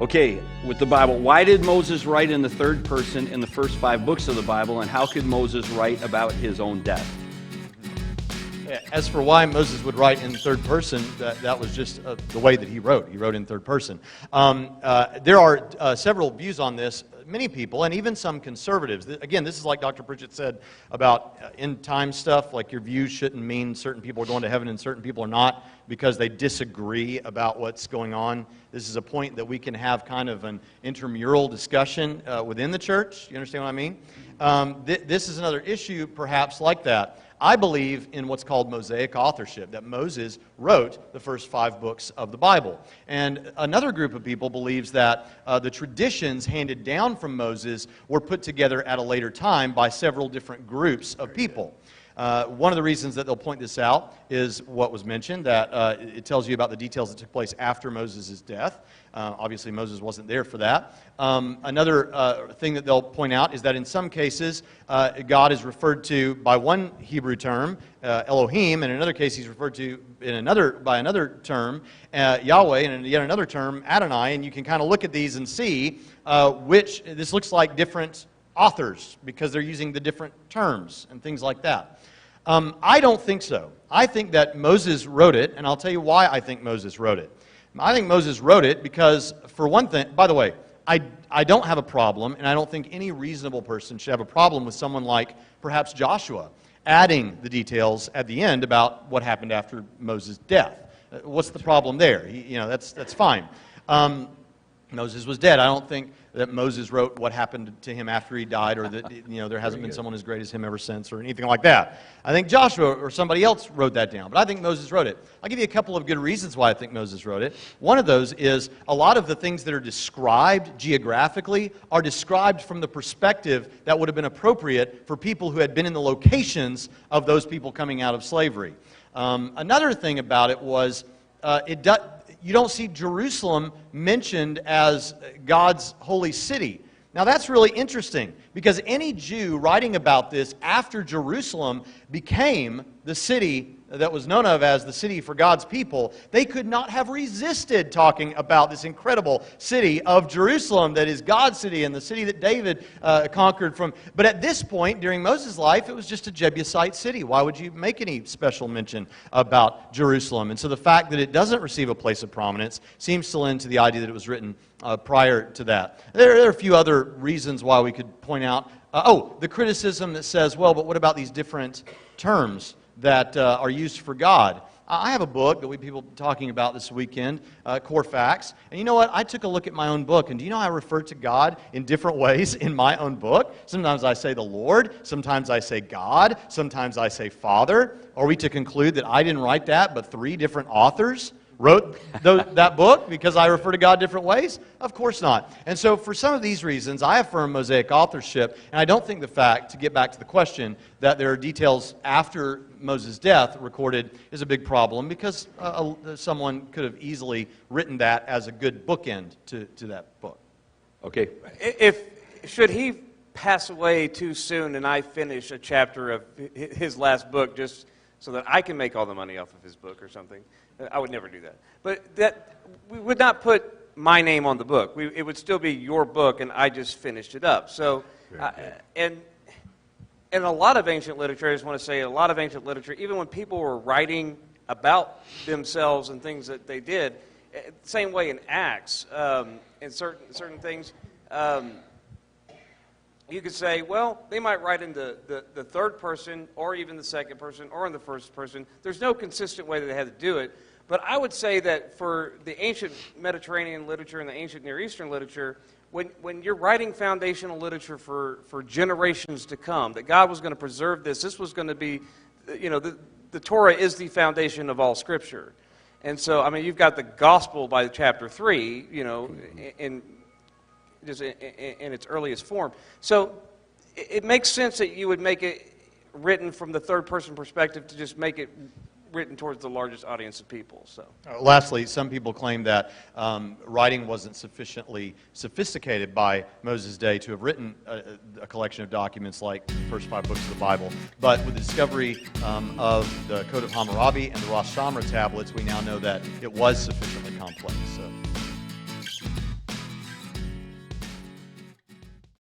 Okay, with the Bible, why did Moses write in the third person in the first 5 books of the Bible, and how could Moses write about his own death? As for why Moses would write in third person, that was just the way that he wrote. He wrote in third person. There are several views on this. Many people, and even some conservatives, again, this is like Dr. Pritchett said about end time stuff, like your views shouldn't mean certain people are going to heaven and certain people are not because they disagree about what's going on. This is a point that we can have kind of an intramural discussion within the church. You understand what I mean? This is another issue perhaps like that. I believe in what's called Mosaic authorship, that Moses wrote the first 5 books of the Bible. And another group of people believes that the traditions handed down from Moses were put together at a later time by several different groups of people. One of the reasons that they'll point this out is what was mentioned, that it tells you about the details that took place after Moses' death. Obviously, Moses wasn't there for that. Another thing that they'll point out is that in some cases, God is referred to by one Hebrew term, Elohim, and in another case, he's referred to by another term, Yahweh, and in yet another term, Adonai. And you can kind of look at these and see which this looks like different authors because they're using the different terms and things like that. I don't think so. I think that Moses wrote it, and I'll tell you why I think Moses wrote it. I think Moses wrote it because, for one thing, by the way, I don't have a problem, and I don't think any reasonable person should have a problem with someone like perhaps Joshua adding the details at the end about what happened after Moses' death. What's the problem there? That's fine. Moses was dead. I don't think that Moses wrote what happened to him after he died, or that there hasn't been someone as great as him ever since, or anything like that. I think Joshua or somebody else wrote that down, but I think Moses wrote it. I'll give you a couple of good reasons why I think Moses wrote it. One of those is a lot of the things that are described geographically are described from the perspective that would have been appropriate for people who had been in the locations of those people coming out of slavery. Another thing about it was you don't see Jerusalem mentioned as God's holy city. Now that's really interesting because any Jew writing about this after Jerusalem became the city that was known of as the city for God's people, they could not have resisted talking about this incredible city of Jerusalem that is God's city and the city that David conquered from. But at this point, during Moses' life, it was just a Jebusite city. Why would you make any special mention about Jerusalem? And so the fact that it doesn't receive a place of prominence seems to lend to the idea that it was written prior to that. There are a few other reasons why we could point out. The criticism that says, well, but what about these different terms that are used for God? I have a book that people talking about this weekend, Core Facts. And you know what? I took a look at my own book, and do you know I refer to God in different ways in my own book? Sometimes I say the Lord, sometimes I say God, sometimes I say Father. Are we to conclude that I didn't write that, but 3 different authors wrote that book because I refer to God different ways? Of course not. And so for some of these reasons, I affirm Mosaic authorship, and I don't think the fact, to get back to the question, that there are details after Moses' death recorded is a big problem because someone could have easily written that as a good bookend to that book. Okay. Should he pass away too soon and I finish a chapter of his last book just so that I can make all the money off of his book or something, I would never do that. But that we would not put my name on the book. It would still be your book, and I just finished it up. So, and a lot of ancient literature, I just want to say, a lot of ancient literature, even when people were writing about themselves and things that they did, same way in Acts, in certain things, you could say, well, they might write in the third person or even the second person or in the first person. There's no consistent way that they had to do it. But I would say that for the ancient Mediterranean literature and the ancient Near Eastern literature, when you're writing foundational literature for generations to come, that God was going to preserve this was going to be, the Torah is the foundation of all Scripture. And so, I mean, you've got the gospel by chapter 3, in its earliest form. So it makes sense that you would make it written from the third person perspective to just make it written towards the largest audience of people. So, lastly, some people claim that writing wasn't sufficiently sophisticated by Moses' day to have written a collection of documents like the first 5 books of the Bible. But with the discovery of the Code of Hammurabi and the Rosh Hashanah tablets, we now know that it was sufficiently complex. So.